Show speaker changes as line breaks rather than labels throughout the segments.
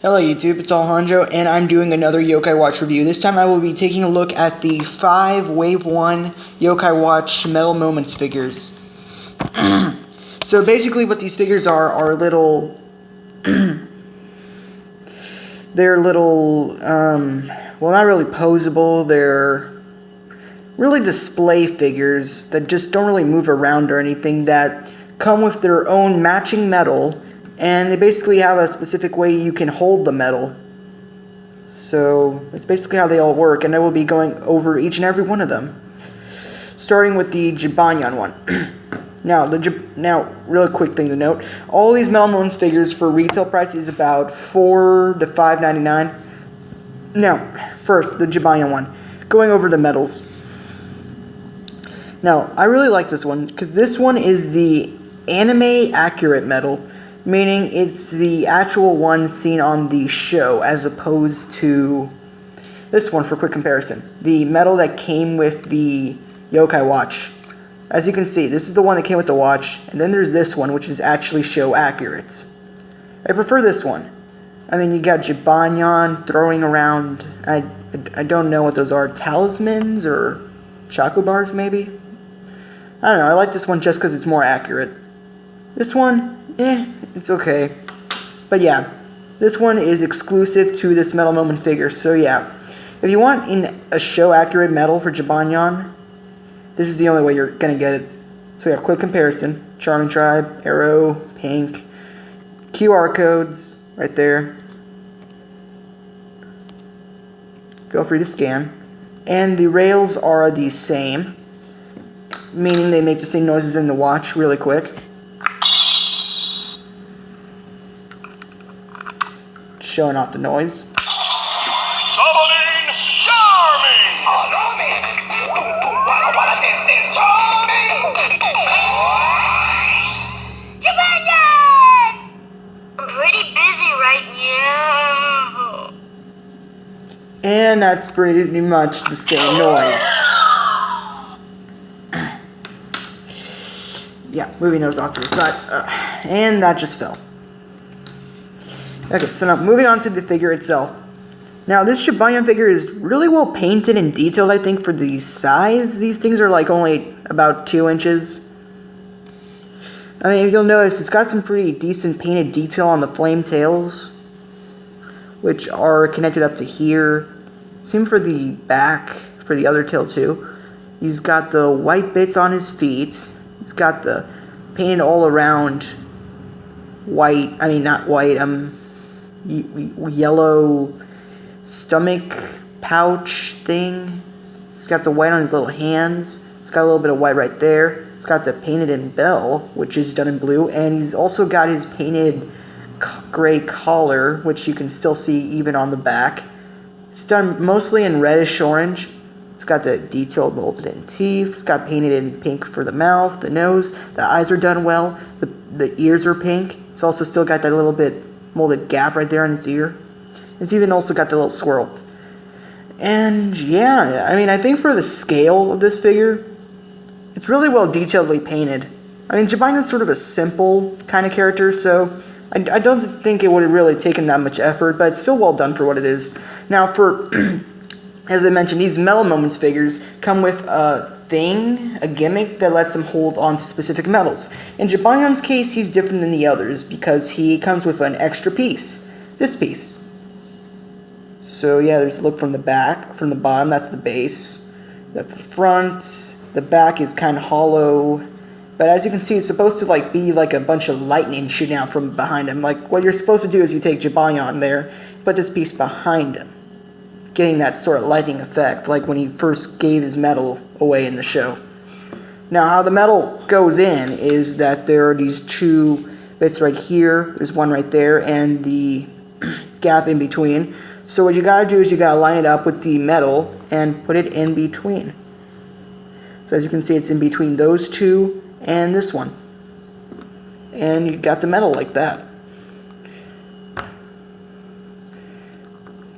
Hello YouTube, it's Alejandro, and I'm doing another Yokai Watch review. This time I will be taking a look at the 5 Wave 1 Yokai Watch Metal Moments figures. So basically what these figures are little... they're little, well, not really posable, they're really display figures that just don't really move around or anything, that come with their own matching metal. And they basically have a specific way you can hold the metal. So that's basically how they all work, and I will be going over each and every one of them. Starting with the Jibanyan one. Now, really quick thing to note: all these Metal Moments figures for retail price is about $4 to $5.99. Now, first the Jibanyan one. Going over the metals. Now, I really like this one because this one is the anime accurate metal. Meaning it's the actual one seen on the show, as opposed to this one. For quick comparison, the metal that came with the Yokai watch. As you can see, this is the one that came with the watch, and then there's this one, which is actually show accurate. I prefer this one. I mean, you got Jibanyan throwing around, I don't know what those are, talismans or chocobars maybe? I don't know, I like this one just because it's more accurate. This one, it's okay. But yeah, this one is exclusive to this Metal Moment figure. So yeah, if you want in a show accurate metal for Jibanyan, this is the only way you're gonna get it. So yeah, quick comparison: Charming Tribe, Arrow, Pink, QR codes right there. Feel free to scan. And the rails are the same, meaning they make the same noises in the watch really quick. Showing off the noise.
Summoning Charming!
Jibanyan! I'm pretty busy right now.
And that's pretty much the same noise. Yeah, moving those off to the side. And that just fell. Okay, so now moving on to the figure itself. Now this Jibanyan figure is really well painted and detailed, I think, for the size. These things are like only about 2 inches. I mean, if you'll notice, it's got some pretty decent painted detail on the flame tails, which are connected up to here. Same for the back, for the other tail too. He's got the white bits on his feet. He's got the painted all around white, I mean not white, yellow stomach pouch thing. He's got the white on his little hands. He's got a little bit of white right there. He's got the painted in bell, which is done in blue, and he's also got his painted gray collar, which you can still see even on the back. It's done mostly in reddish orange. It's got the detailed molded in teeth. It's got painted in pink for the mouth, the nose. The eyes are done well. The ears are pink. It's also still got that little bit molded gap right there on its ear. It's even also got the little swirl. And yeah, I mean, I think for the scale of this figure, it's really well detailedly painted. I mean, Jibanyan is sort of a simple kind of character, so I don't think it would have really taken that much effort, but it's still well done for what it is. Now, for, as I mentioned, these Metal Moments figures come with a gimmick that lets them hold on to specific metals. In Jibanyan's case, he's different than the others because he comes with an extra piece. This piece. So yeah, there's a look from the back, from the bottom, that's the base. That's the front. The back is kind of hollow. But as you can see, it's supposed to be like a bunch of lightning shooting out from behind him. Like, what you're supposed to do is you take Jibanyan there, put this piece behind him, getting that sort of lightning effect, like when he first gave his metal away in the show. Now, how the metal goes in is that there are these 2 bits right here, there's one right there, and the gap in between. So what you gotta do is you gotta line it up with the metal and put it in between. So as you can see, it's in between those 2 and this one. And you got the metal like that.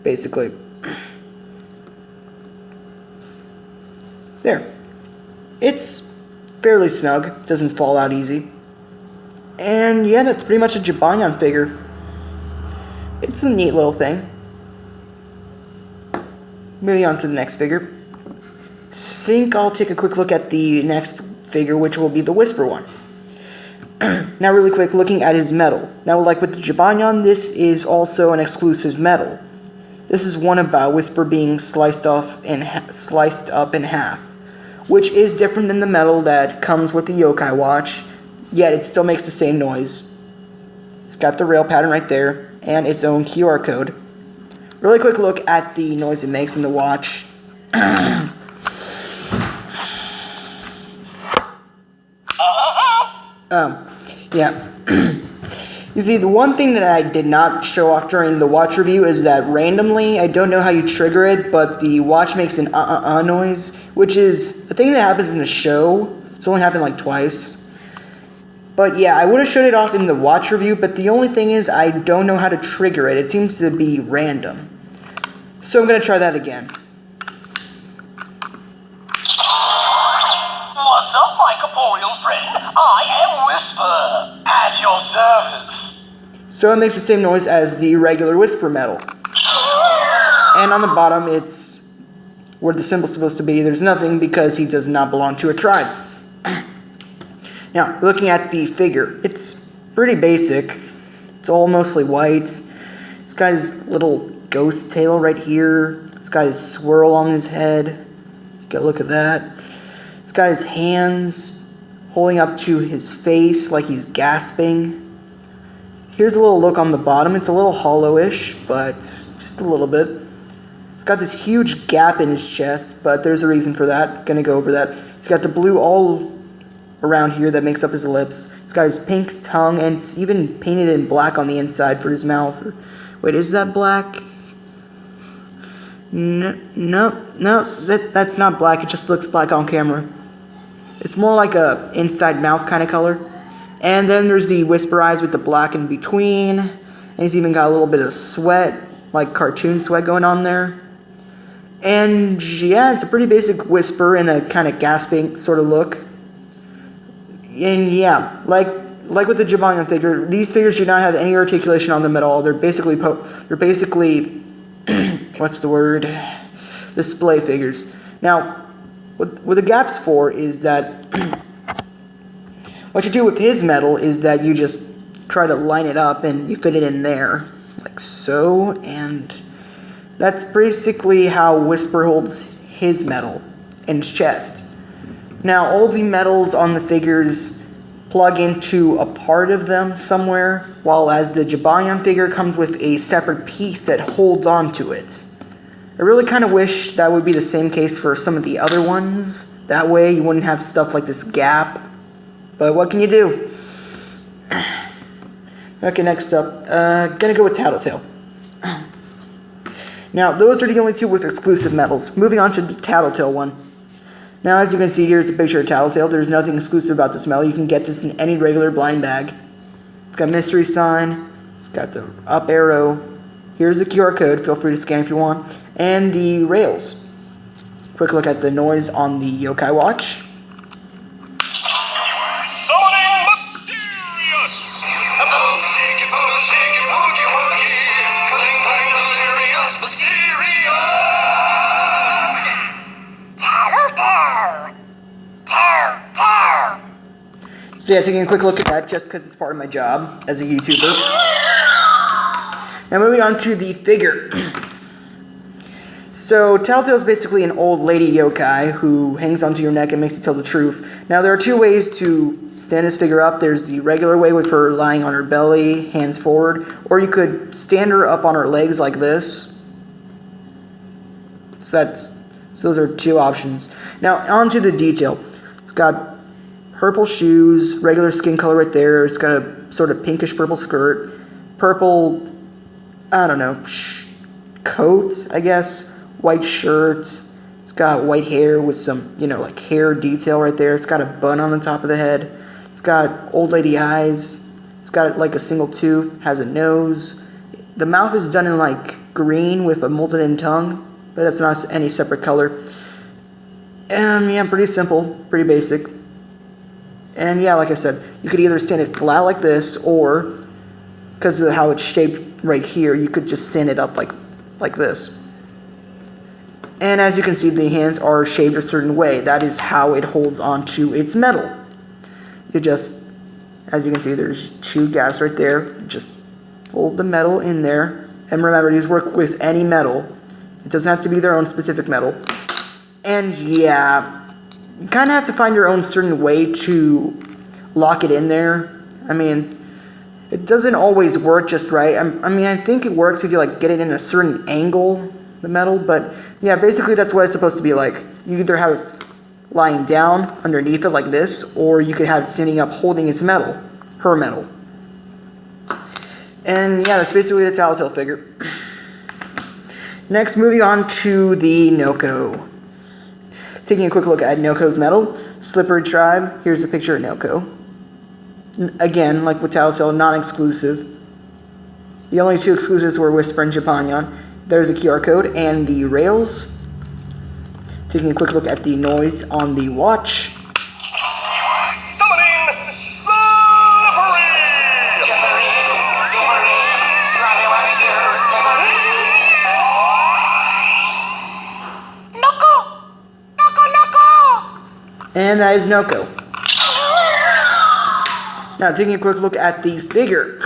Basically. There. It's fairly snug, doesn't fall out easy. And yeah, that's pretty much a Jibanyan figure. It's a neat little thing. Moving on to the next figure. I think I'll take a quick look at the next figure, which will be the Whisper one. Now really quick, looking at his medal. Now like with the Jibanyan, this is also an exclusive medal. This is one about Whisper being sliced up in half, which is different than the medal that comes with the Yokai watch, yet it still makes the same noise. It's got the rail pattern right there, and its own QR code. Really quick look at the noise it makes in the watch. Yeah. You see, the one thing that I did not show off during the watch review is that randomly, I don't know how you trigger it, but the watch makes an noise, which is a thing that happens in the show. It's only happened like twice. But yeah, I would have showed it off in the watch review, but the only thing is I don't know how to trigger it. It seems to be random. So I'm going to try that again.
What's up, my corporeal friend? I am Whisper, at your service.
So it makes the same noise as the regular Whisper medal. And on the bottom, it's where the symbol's supposed to be. There's nothing because he does not belong to a tribe. Now, looking at the figure, it's pretty basic. It's all mostly white. It's got his little ghost tail right here. It's got his swirl on his head. Get a look at that. It's got his hands holding up to his face like he's gasping. Here's a little look on the bottom. It's a little hollowish, but just a little bit. It's got this huge gap in his chest, but there's a reason for that. Gonna go over that. It's got the blue all around here that makes up his lips. It's got his pink tongue, and it's even painted in black on the inside for his mouth. Wait, is that black? No, that's not black. It just looks black on camera. It's more like a inside mouth kind of color. And then there's the Whisper eyes with the black in between. And he's even got a little bit of sweat, like cartoon sweat going on there. And yeah, it's a pretty basic Whisper in a kind of gasping sort of look. And yeah, like with the Jibanyan figure, these figures do not have any articulation on them at all. They're basically what's the word? Display figures. Now, what the gap's for is that what you do with his medal is that you just try to line it up and you fit it in there, like so, and that's basically how Whisper holds his medal in his chest. Now, all the medals on the figures plug into a part of them somewhere, while as the Jibanyan figure comes with a separate piece that holds on to it. I really kind of wish that would be the same case for some of the other ones. That way you wouldn't have stuff like this gap. But what can you do? Okay, next up. Gonna go with Tattletale. Now, those are the only two with exclusive medals. Moving on to the Tattletale one. Now, as you can see, here's a picture of Tattletale. There's nothing exclusive about this medal. You can get this in any regular blind bag. It's got a mystery sign. It's got the up arrow. Here's the QR code. Feel free to scan if you want. And the rails. Quick look at the noise on the Yokai watch. So yeah, taking a quick look at that just because it's part of my job as a YouTuber. Now moving on to the figure. So Tattletale is basically an old lady yokai who hangs onto your neck and makes you tell the truth. Now there are two ways to stand this figure up. There's the regular way with her lying on her belly, hands forward, or you could stand her up on her legs like this. So those are two options. Now on to the detail. It's got purple shoes, regular skin color right there. It's got a sort of pinkish purple skirt, purple, I don't know, coat, I guess, white shirt. It's got white hair with some, like hair detail right there. It's got a bun on the top of the head. It's got old lady eyes. It's got like a single tooth, has a nose. The mouth is done in like green with a molded in tongue, but that's not any separate color. Yeah, pretty simple, pretty basic. And yeah, like I said, you could either stand it flat like this, or because of how it's shaped right here, you could just stand it up like this. And as you can see, the hands are shaped a certain way. That is how it holds onto its metal. You just, as you can see, there's 2 gaps right there. Just hold the metal in there. And remember, these work with any metal. It doesn't have to be their own specific metal. And yeah, you kind of have to find your own certain way to lock it in there. I mean, it doesn't always work just right. I mean, I think it works if you like get it in a certain angle, the metal. But yeah, basically that's what it's supposed to be like. You either have it lying down underneath it like this, or you could have it standing up holding its metal, her metal. And yeah, that's basically the Tattletale figure. Next, moving on to the Naoko. Taking a quick look at Naoko's metal. Slippery Tribe, here's a picture of Naoko. Again, like with Tattletale, not exclusive. The only 2 exclusives were Whisper and Japanion. There's a QR code and the rails. Taking a quick look at the noise on the watch. And that is Naoko. Now, taking a quick look at the figure.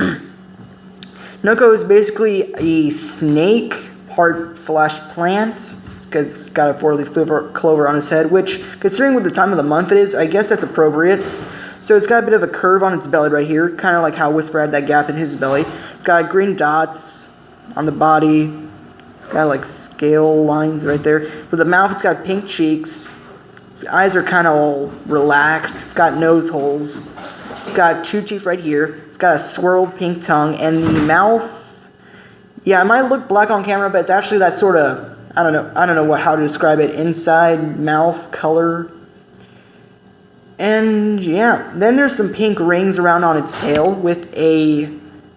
Naoko is basically a snake, part/plant, because it's got a 4-leaf clover on his head, which, considering what the time of the month it is, I guess that's appropriate. So it's got a bit of a curve on its belly right here, kind of like how Whisper had that gap in his belly. It's got green dots on the body. It's got like scale lines right there. For the mouth, it's got pink cheeks. Its eyes are kind of all relaxed. It's got nose holes. It's got 2 teeth right here. It's got a swirled pink tongue, and the mouth, yeah, it might look black on camera, but it's actually that sort of, I don't know how to describe it, inside mouth color. And yeah, then there's some pink rings around on its tail with a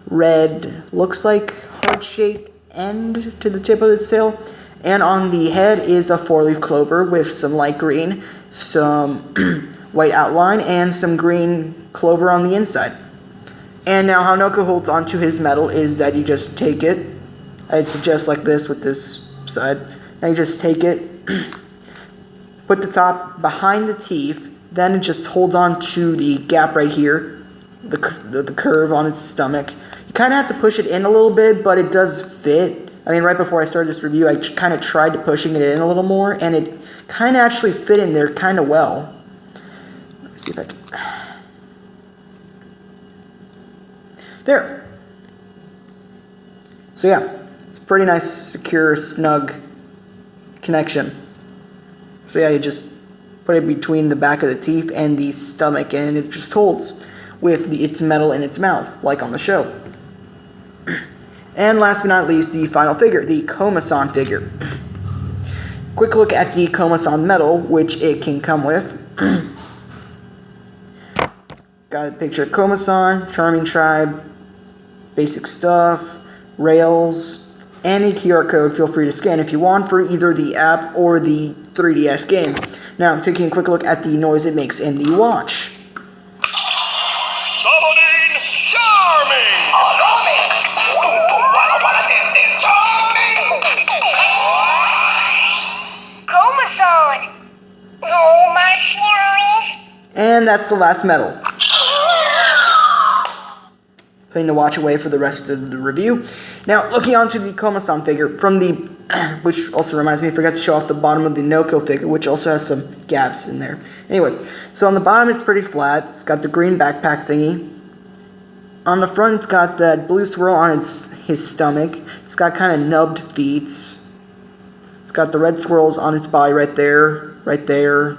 red, looks like heart-shaped end to the tip of its tail. And on the head is a 4-leaf clover with some light green, some white outline, and some green clover on the inside. And now how Naoko holds onto his metal is that you just take it. I'd suggest like this with this side. Now you just take it, put the top behind the teeth, then it just holds on to the gap right here, the curve on its stomach. You kind of have to push it in a little bit, but it does fit. I mean, right before I started this review, I kind of tried to pushing it in a little more, and it kind of actually fit in there kind of well. Let me see if I can... There. So yeah, it's a pretty nice, secure, snug connection. So yeah, you just put it between the back of the teeth and the stomach, and it just holds with its metal in its mouth, like on the show. And last but not least, the final figure, the Comas figure. Quick look at the Comas metal, which it can come with. Got a picture of Comas, Charming Tribe, basic stuff, rails, and a QR code. Feel free to scan if you want for either the app or the 3DS game. Now I'm taking a quick look at the noise it makes in the watch.
Summoning Charming!
Comas. Oh, my swirls.
And that's the last medal. Putting the watch away for the rest of the review. Now, looking onto the Comas figure, from the, which also reminds me, I forgot to show off the bottom of the Naoko figure, which also has some gaps in there. Anyway, so on the bottom it's pretty flat. It's got the green backpack thingy. On the front it's got that blue swirl on his stomach. It's got kind of nubbed feet. It's got the red swirls on its body right there, right there.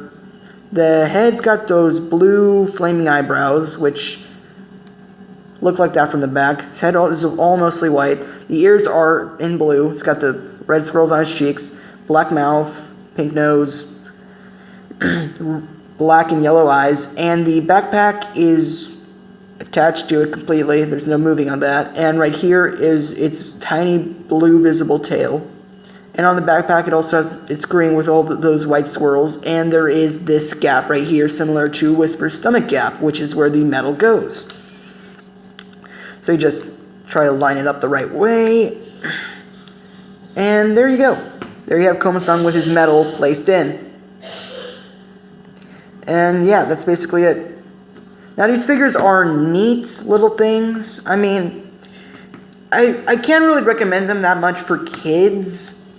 The head's got those blue flaming eyebrows, which look like that from the back. Its head is all mostly white. The ears are in blue. It's got the red swirls on its cheeks, black mouth, pink nose, black and yellow eyes, and the backpack is attached to it completely. There's no moving on that. And right here is its tiny blue visible tail. And on the backpack it also has, it's green with all those white swirls, and there is this gap right here similar to Whisper's stomach gap, which is where the metal goes. So you just Try to line it up the right way. And there you go. There you have Comas with his medal placed in. And yeah, that's basically it. Now these figures are neat little things. I mean, I can't really recommend them that much for kids,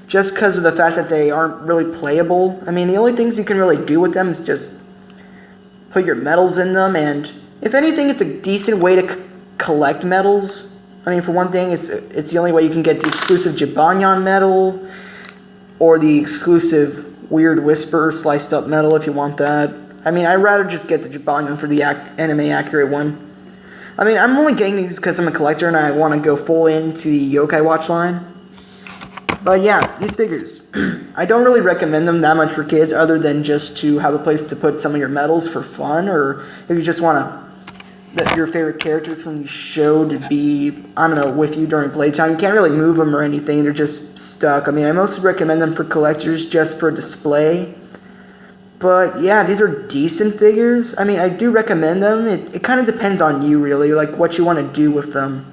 just because of the fact that they aren't really playable. I mean, the only things you can really do with them is just put your medals in them, and if anything, it's a decent way to collect medals. I mean, for one thing, it's the only way you can get the exclusive Jibanyan medal, or the exclusive Weird Whisper sliced up medal if you want that. I mean, I'd rather just get the Jibanyan for the anime accurate one. I mean, I'm only getting these because I'm a collector and I want to go full into the Yokai watch line. But yeah, these figures, I don't really recommend them that much for kids, other than just to have a place to put some of your medals for fun, or if you just want your favorite characters from the show to be, I don't know, with you during playtime. You can't really move them or anything, they're just stuck. I mean, I mostly recommend them for collectors, just for display. But yeah, these are decent figures. I mean, I do recommend them. It kind of depends on you, really, like what you want to do with them.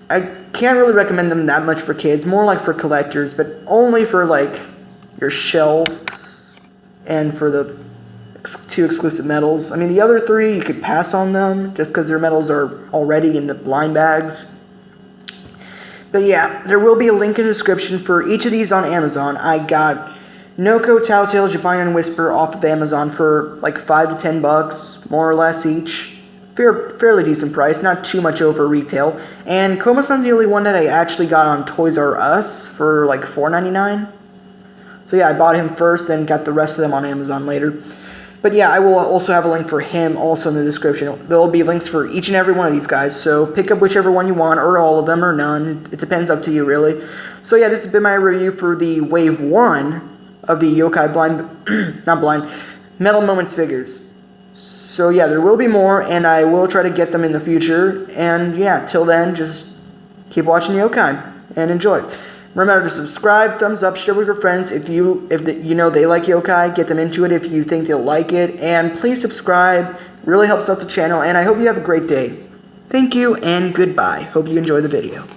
I can't really recommend them that much for kids, more like for collectors, but only for like your shelves and for the 2 exclusive medals. I mean, the other 3, you could pass on them just because their medals are already in the blind bags. But yeah, there will be a link in the description for each of these on Amazon. I got Naoko, Tattletale, Jibanyan, and Whisper off of Amazon for like $5 to $10, more or less each. Fairly decent price, not too much over retail. And Comas is the only one that I actually got on Toys R Us for like $4.99. So yeah, I bought him first and got the rest of them on Amazon later. But yeah, I will also have a link for him also in the description. There will be links for each and every one of these guys, so pick up whichever one you want, or all of them, or none. It depends up to you, really. So yeah, this has been my review for the Wave 1 of the Yokai Metal Moments figures. So yeah, there will be more, and I will try to get them in the future. And yeah, till then, just keep watching Yokai and enjoy. Remember to subscribe, thumbs up, share with your friends if you know they like Yokai. Get them into it if you think they'll like it, and please subscribe. Really helps out the channel, and I hope you have a great day. Thank you and goodbye. Hope you enjoy the video.